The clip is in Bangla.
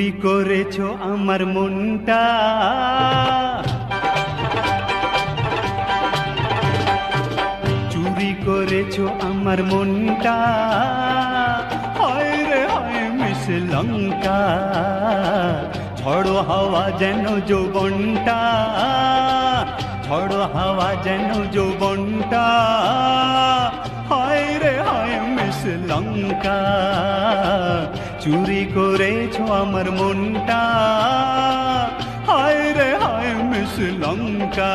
চুরি করেছো আমার মনটা, চুরি করেছো আমার মনটা, হায় রে হায় মিস লঙ্কা। ঝড়ো হাওয়া যেন যৌবনটা, ঝড়ো হাওয়া যেন যৌবনটা, হায় রে হায় মিস লঙ্কা। চুরি করেছো আমার মনটা, হায় রে হায় মিস লঙ্কা।